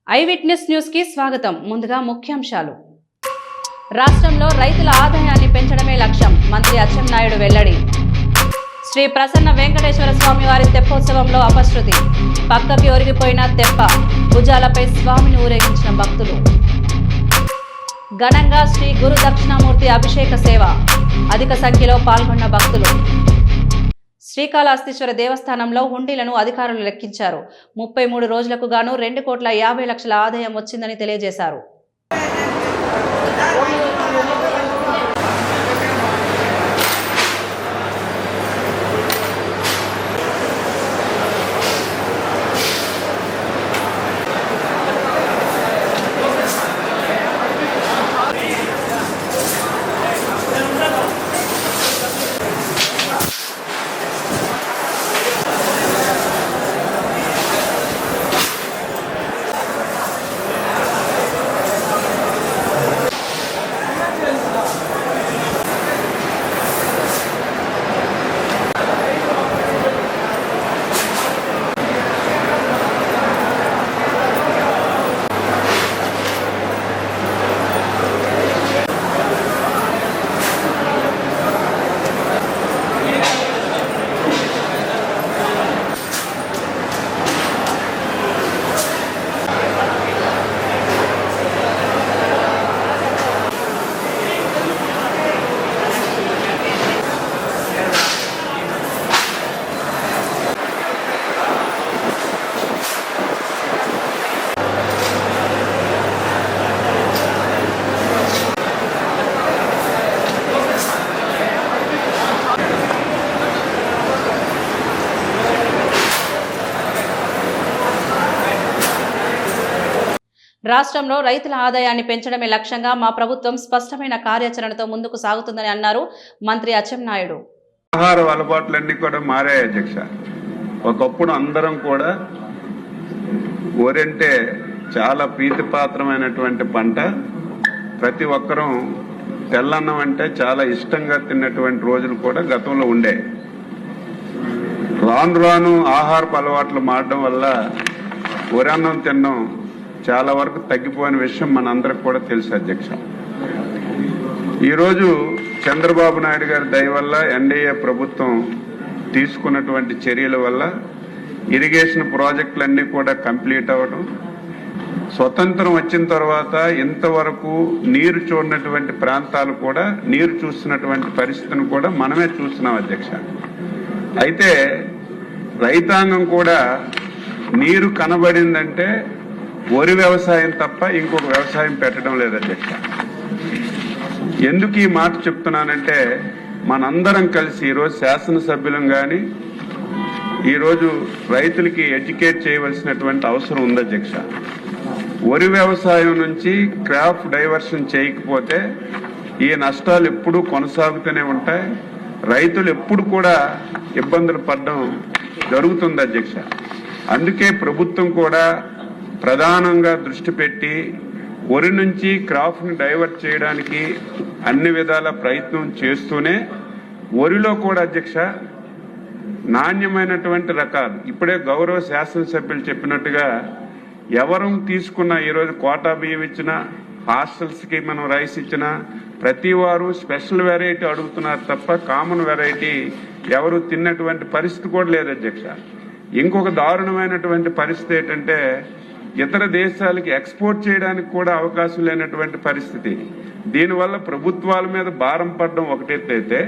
I witness news కి స్వాగతం. ముందుగా ముఖ్యాంశాలు. రాష్ట్రంలో రైతుల ఆదాయాన్ని పెంచడమే లక్ష్యం. మంత్రి అచ్చెన్నాయుడు వెల్లడి. శ్రీ ప్రసన్న వెంకటేశ్వర స్వామి వారి తెప్పోత్సవంలో అపశృతి. పక్కకి ఒరిగిపోయిన తెప్ప. భుజాలపై స్వామిని ఊరేగించిన భక్తులు. ఘనంగా శ్రీ గురు దక్షిణామూర్తి అభిషేక సేవ. అధిక సంఖ్యలో పాల్గొన్న భక్తులు. శ్రీకాళహస్తీశ్వర దేవస్థానంలో హుండీలను అధికారులు లెక్కించారు. 33 రోజులకు గాను 2,50,00,000 ఆదాయం వచ్చిందని తెలియజేశారు. రాష్ట్రంలో రైతుల ఆదాయాన్ని పెంచడమే లక్ష్యంగా మా ప్రభుత్వం స్పష్టమైన కార్యాచరణతో ముందుకు సాగుతుందని అన్నారు మంత్రి అచ్చెన్నాయుడు. ఆహార అలవాట్లన్నీ కూడా మారాయి అధ్యక్ష. ఒకప్పుడు అందరం కూడా వరంటే చాలా ప్రీతిపాత్రమైనటువంటి పంట. ప్రతి ఒక్కరూ తెల్లన్నం అంటే చాలా ఇష్టంగా తిన్నటువంటి రోజులు కూడా గతంలో ఉండే. రాను రాను ఆహారపు అలవాట్లు మారడం వల్ల వరన్నం తినడం చాలా వరకు తగ్గిపోయిన విషయం మనందరికి కూడా తెలుసు అధ్యక్ష. ఈరోజు చంద్రబాబు నాయుడు గారి దయ వల్ల ఎన్డీఏ ప్రభుత్వం తీసుకున్నటువంటి చర్యల వల్ల ఇరిగేషన్ ప్రాజెక్టులన్నీ కూడా కంప్లీట్ అవ్వడం, స్వతంత్రం వచ్చిన తర్వాత ఇంతవరకు నీరు చూడనటువంటి ప్రాంతాలు కూడా నీరు చూస్తున్నటువంటి పరిస్థితిని కూడా మనమే చూస్తున్నాం అధ్యక్ష. అయితే రైతాంగం కూడా నీరు కనబడిందంటే వరి వ్యవసాయం తప్ప ఇంకొక వ్యవసాయం పెట్టడం లేదు అధ్యక్ష. ఎందుకు ఈ మాట చెప్తున్నానంటే మనందరం కలిసి ఈరోజు శాసనసభ్యులం కానీ ఈరోజు రైతులకి ఎడ్యుకేట్ చేయవలసినటువంటి అవసరం ఉంది అధ్యక్ష. వరి వ్యవసాయం నుంచి క్రాప్ డైవర్షన్ చేయకపోతే ఈ నష్టాలు ఎప్పుడూ కొనసాగుతూనే ఉంటాయి. రైతులు ఎప్పుడు కూడా ఇబ్బందులు పడడం జరుగుతుంది అధ్యక్ష. అందుకే ప్రభుత్వం కూడా ప్రధానంగా దృష్టి పెట్టి వరి నుంచి క్రాప్ ని డైవర్ట్ చేయడానికి అన్ని విధాల ప్రయత్నం చేస్తూనే వరిలో కూడా అధ్యక్ష నాణ్యమైనటువంటి రకాలు ఇప్పుడే గౌరవ శాసనసభ్యులు చెప్పినట్టుగా ఎవరు తీసుకున్న ఈరోజు కోటా బియ్యం ఇచ్చినా హాస్టల్స్ కి మనం రైస్ ఇచ్చినా ప్రతి వారు స్పెషల్ వెరైటీ అడుగుతున్నారు తప్ప కామన్ వెరైటీ ఎవరు తిన్నటువంటి పరిస్థితి కూడా లేదు అధ్యక్ష. ఇంకొక దారుణమైనటువంటి పరిస్థితి ఏంటంటే ఇతర దేశాలకి ఎక్స్పోర్ట్ చేయడానికి కూడా అవకాశం లేనటువంటి పరిస్థితి. దీనివల్ల ప్రభుత్వాల మీద భారం పడడం ఒకటైతే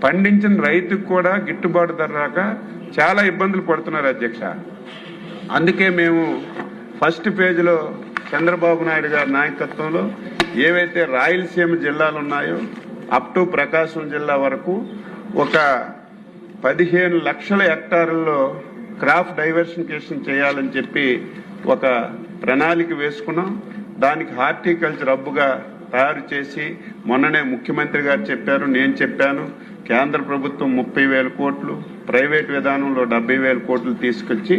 పండించిన రైతుకు కూడా గిట్టుబాటు ధర రాక చాలా ఇబ్బందులు పడుతున్నారు అధ్యక్ష. అందుకే మేము ఫస్ట్ పేజీలో చంద్రబాబు నాయుడు గారి నాయకత్వంలో ఏవైతే రాయలసీమ జిల్లాలు ఉన్నాయో అప్ టు ప్రకాశం జిల్లా వరకు ఒక 15 లక్షల హెక్టార్లలో క్రాప్ డైవర్సిఫికేషన్ చేయాలని చెప్పి ఒక ప్రణాళిక వేసుకున్నాం. దానికి హార్టికల్చర్ హబ్గా తయారు చేసి మొన్ననే ముఖ్యమంత్రి గారు చెప్పారు, నేను చెప్పాను. కేంద్ర ప్రభుత్వం 30,000 కోట్లు, ప్రైవేట్ విధానంలో 70,000 కోట్లు తీసుకొచ్చి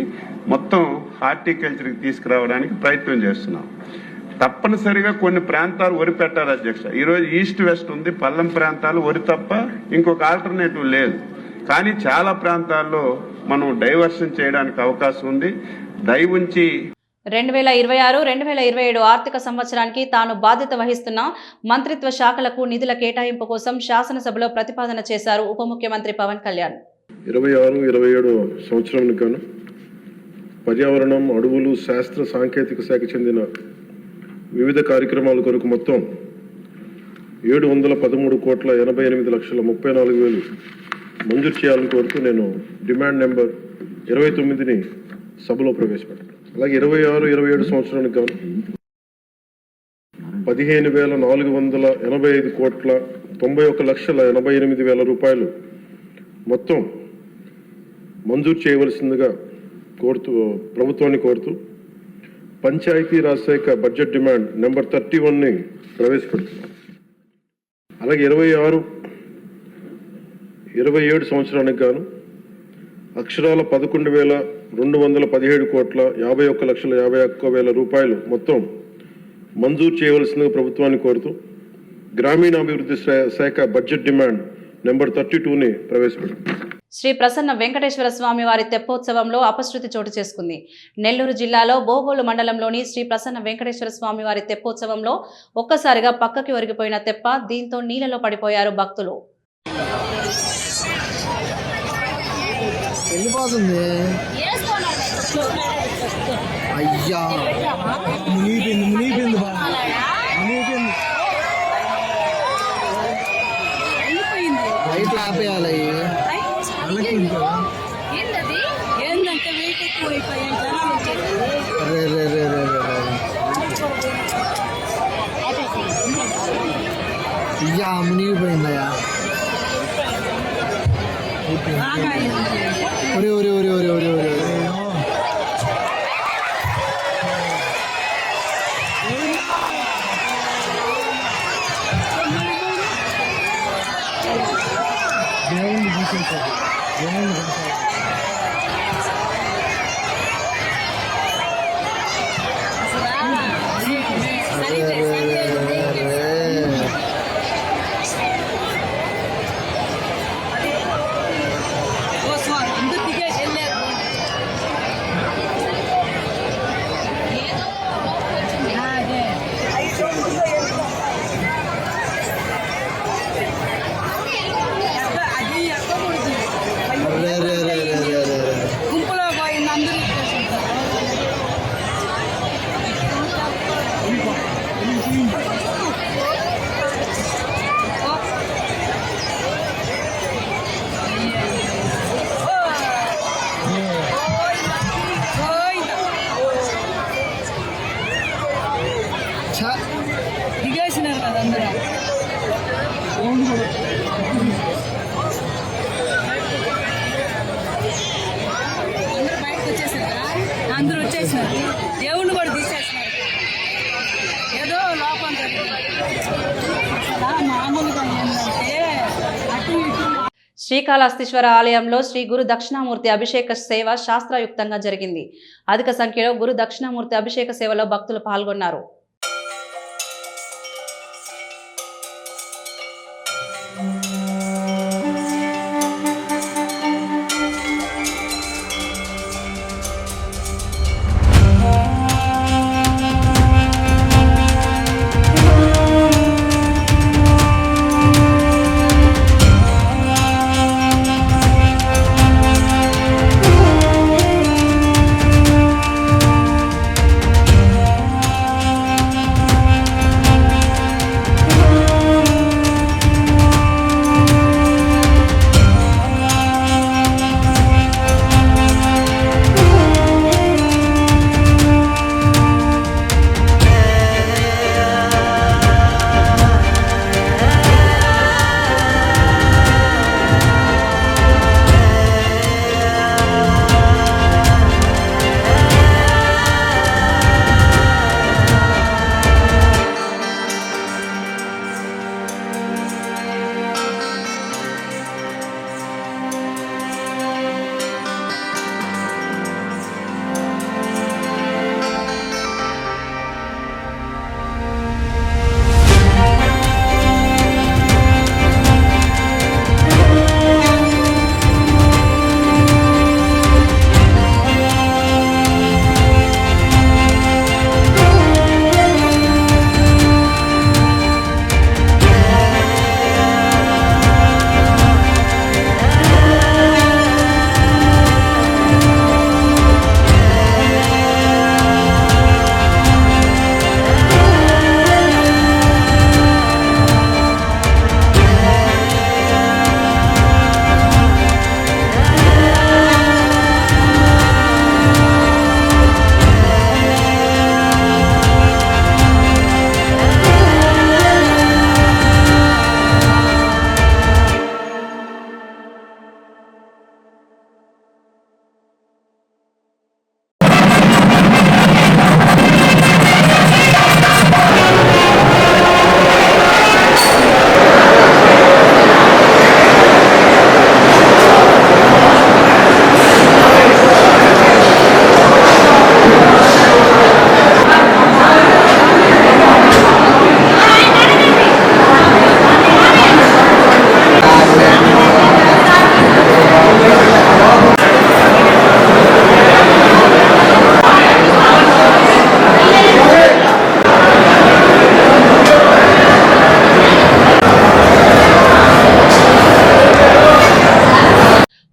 మొత్తం హార్టికల్చర్కి తీసుకురావడానికి ప్రయత్నం చేస్తున్నాం. తప్పనిసరిగా కొన్ని ప్రాంతాలు వరి పెట్టాలి అధ్యక్ష. ఈరోజు ఈస్ట్ వెస్ట్ ఉంది, పల్లం ప్రాంతాలు వరి తప్ప ఇంకొక ఆల్టర్నేటివ్ లేదు. కానీ చాలా ప్రాంతాల్లో మనం డైవర్షన్ చేయడానికి అవకాశం ఉంది. దయ ఉంచి 2026-2027 ఆర్థిక సంవత్సరానికి తాను బాధ్యత వహిస్తున్న మంత్రిత్వ శాఖలకు నిధుల కేటాయింపు కోసం శాసనసభలో ప్రతిపాదన చేశారు ఉప ముఖ్యమంత్రి పవన్ కళ్యాణ్. 26-27 సంవత్సరానికి గాను పర్యావరణం, అడవులు, శాస్త్ర సాంకేతిక శాఖ చెందిన వివిధ కార్యక్రమాల కొరకు మొత్తం 713,88,34,000 మంజూరు చేయాలని కోరుతూ నేను డిమాండ్ నెంబర్ 29ని సభలో ప్రవేశపెట్టాను. అలాగే 26-27 సంవత్సరానికి గాను 15,485,91,88,000 రూపాయలు మొత్తం మంజూరు చేయవలసిందిగా ప్రభుత్వాన్ని కోరుతూ పంచాయతీ రాజ్ శాఖ బడ్జెట్ డిమాండ్ నెంబర్ 31ని ప్రవేశపెడుతున్నాం. అలాగే 26-27 సంవత్సరానికి గాను అక్షరాల 11,217,51,51,51,000 రూపాయలు మొత్తం మంజూరు చేయవలసిందిగా ప్రభుత్వాన్ని కోరుతూ గ్రామీణాభివృద్ధి శాఖ బడ్జెట్ డిమాండ్ నెంబర్ 32ని ప్రవేశపెడుతున్నాం. శ్రీ ప్రసన్న వెంకటేశ్వర స్వామి వారి తెప్పోత్సవంలో అపశృతి చోటు చేసుకుంది. నెల్లూరు జిల్లాలో బోగోలు మండలంలోని శ్రీ ప్రసన్న వెంకటేశ్వర స్వామి వారి తెప్పోత్సవంలో ఒక్కసారిగా పక్కకి ఒరిగిపోయిన తెప్ప, దీంతో నీళ్లలో పడిపోయారు భక్తులు. మునిగిపోయిందయ్యా. ఒరే ఒరే ఒరే ఒరే ఒరే ఒరే దేవుణ్ణి తీసుకుంటారు. దిగేసినారు కదా అందరూ. అందరూ బయటకు వచ్చేసారా? అందరూ వచ్చేసినారు. దేవుణ్ణి కూడా తీసేసినారు. ఏదో లోపం మామూలుగా ఏంటంటే అటు ఇటు. శ్రీకాళహస్తీశ్వర ఆలయంలో శ్రీ గురు దక్షిణామూర్తి అభిషేక సేవ శాస్త్రయుక్తంగా జరిగింది. అధిక సంఖ్యలో గురు దక్షిణామూర్తి అభిషేక సేవలో భక్తులు పాల్గొన్నారు.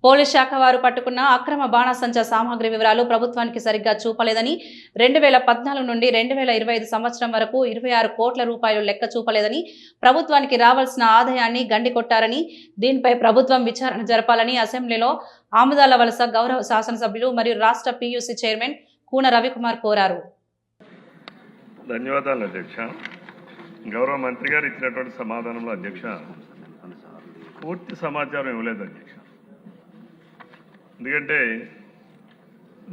పోలీస్ శాఖ వారు పట్టుకున్న అక్రమ బాణాసంచా సామాగ్రి వివరాలు ప్రభుత్వానికి సరిగ్గా చూపలేదని 2014 నుండి 2025 సంవత్సరం వరకు 26 కోట్ల రూపాయలు లెక్క చూపలేదని ప్రభుత్వానికి రావాల్సిన ఆదాయాన్ని గండికొట్టారని దీనిపై ప్రభుత్వం విచారణ జరపాలని అసెంబ్లీలో ఆముదాల వలస గౌరవ శాసనసభ్యులు మరియు రాష్ట్ర పీయూసీ చైర్మన్ కూన రవికుమార్ కోరారు. ధన్యవాదాలు అధ్యక్ష. గౌరవ మంత్రి గారు ఇచ్చినటువంటి సమాధానంలో అధ్యక్ష పూర్తి సమాచారం ఇవ్వలేదు అధ్యక్ష. ఎందుకంటే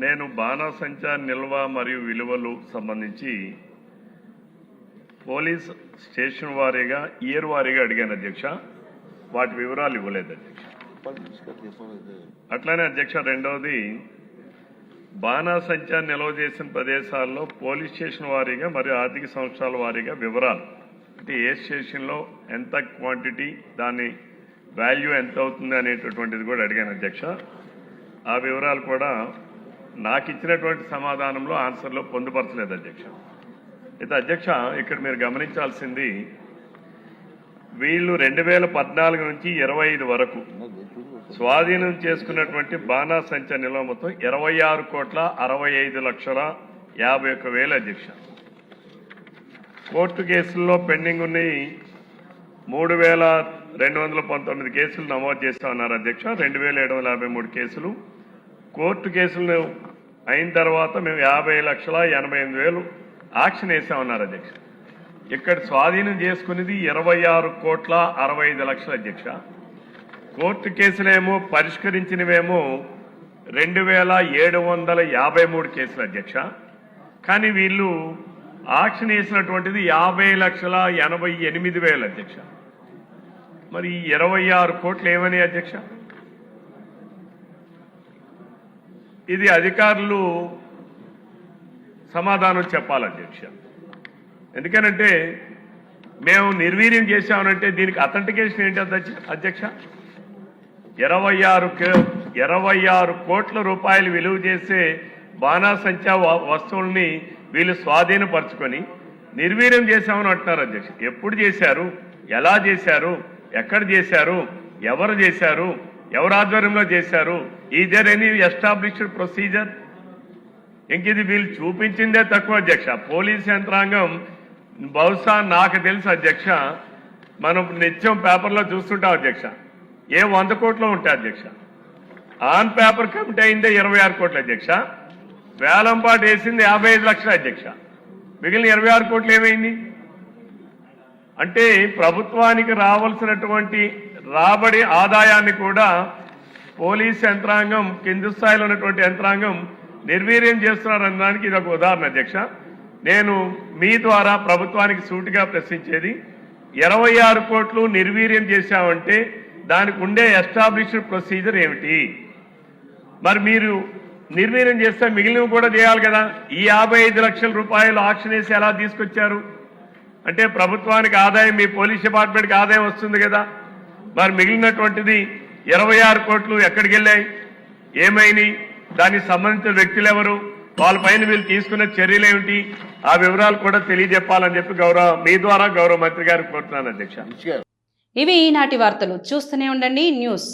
నేను బాణాసంచా నిల్వ మరియు విలువలు సంబంధించి పోలీస్ స్టేషన్ వారీగా ఇయర్ వారీగా అడిగాను అధ్యక్ష. వాటి వివరాలు ఇవ్వలేదు అధ్యక్ష. అట్లానే అధ్యక్ష రెండవది బాణాసంచా నిల్వ చేసిన ప్రదేశాల్లో పోలీస్ స్టేషన్ వారీగా మరియు ఆర్థిక సంవత్సరాల వారీగా వివరాలు అంటే ఏ స్టేషన్లో ఎంత క్వాంటిటీ దాని వాల్యూ ఎంత అవుతుంది అనేటటువంటిది కూడా అడిగాను అధ్యక్ష. ఆ వివరాలు కూడా నాకు ఇచ్చినటువంటి సమాధానంలో ఆన్సర్లో పొందుపరచలేదు అధ్యక్ష. అయితే అధ్యక్ష ఇక్కడ మీరు గమనించాల్సింది వీళ్ళు 2014 నుంచి 25 వరకు స్వాధీనం చేసుకున్నటువంటి బాణాసంచా నిల్వ మొత్తం 26,65,51,000 అధ్యక్ష. కోర్టు కేసుల్లో పెండింగ్ ఉన్నాయి 3,219 కేసులు నమోదు చేస్తామన్నారు అధ్యక్ష. 2,753 కేసులు కోర్టు కేసులు అయిన తర్వాత మేము 50,88,000 ఆక్షన్ వేసామన్నారు అధ్యక్ష. ఇక్కడ స్వాధీనం చేసుకునేది 26,65,00,000 అధ్యక్ష. కోర్టు కేసులేమో పరిష్కరించినవేమో 2,753 కేసులు అధ్యక్ష. కానీ వీళ్ళు ఆక్షన్ వేసినటువంటిది 50,88,000 అధ్యక్ష. మరి 26 కోట్లు ఏమని అధ్యక్ష? ఇది అధికారులు సమాధానం చెప్పాలి అధ్యక్ష. ఎందుకనంటే మేము నిర్వీర్యం చేశామనంటే దీనికి అథెంటికేషన్ ఏంటి అధ్యక్ష? 26 కోట్ల రూపాయలు విలువ చేసే బాణాసంచా వస్తువుల్ని వీళ్ళు స్వాధీనపరచుకొని నిర్వీర్యం చేశామని అంటున్నారు అధ్యక్ష. ఎప్పుడు చేశారు, ఎలా చేశారు, ఎక్కడ చేశారు, ఎవరు చేశారు, ఎవరు ఆధ్వర్యంలో చేశారు? Is there any established procedure? ఇంకిది వీళ్ళు చూపించిందే తక్కువ అధ్యక్ష. పోలీస్ యంత్రాంగం బహుశా నాకు తెలుసు అధ్యక్ష, మనం నిత్యం పేపర్లో చూస్తుంటాం అధ్యక్ష, ఏ 100 కోట్లు ఉంటాయి అధ్యక్ష. ఆన్ పేపర్ కమిటీ అయిందే 26 కోట్లు అధ్యక్ష. వేలంపాటు వేసింది 55 లక్షలు అధ్యక్ష. మిగిలిన 26 కోట్లు ఏమైంది? అంటే ప్రభుత్వానికి రావాల్సినటువంటి రాబడి ఆదాయాన్ని కూడా పోలీస్ యంత్రాంగం కింది స్థాయిలో ఉన్నటువంటి యంత్రాంగం నిర్వీర్యం చేస్తున్నారనడానికి ఇది ఒక ఉదాహరణ అధ్యక్ష. నేను మీ ద్వారా ప్రభుత్వానికి సూటిగా ప్రశ్నించేది 26 కోట్లు నిర్వీర్యం చేశామంటే దానికి ఉండే ఎస్టాబ్లిష్డ్ ప్రొసీజర్ ఏమిటి? మరి మీరు నిర్వీర్యం చేస్తే మిగిలినవి కూడా చేయాలి కదా. ఈ 55 లక్షల రూపాయలు ఆక్షన్ వేసి ఎలా తీసుకొచ్చారు అంటే ప్రభుత్వానికి ఆదాయం, మీ పోలీస్ డిపార్ట్మెంట్కి ఆదాయం వస్తుంది కదా. మరి మిగిలినటువంటిది 26 కోట్లు ఎక్కడికి వెళ్ళాయి, ఏమైనాయి, దానికి సంబంధించిన వ్యక్తులు ఎవరు, వాళ్ళపైన వీళ్ళు తీసుకున్న చర్యలు ఏమిటి, ఆ వివరాలు కూడా తెలియజెప్పాలని చెప్పి మీ ద్వారా గౌరవ మంత్రి గారికి కోరుతున్నాను అధ్యక్ష. ఇవి ఈనాటి వార్తలు. చూస్తూనే ఉండండి న్యూస్.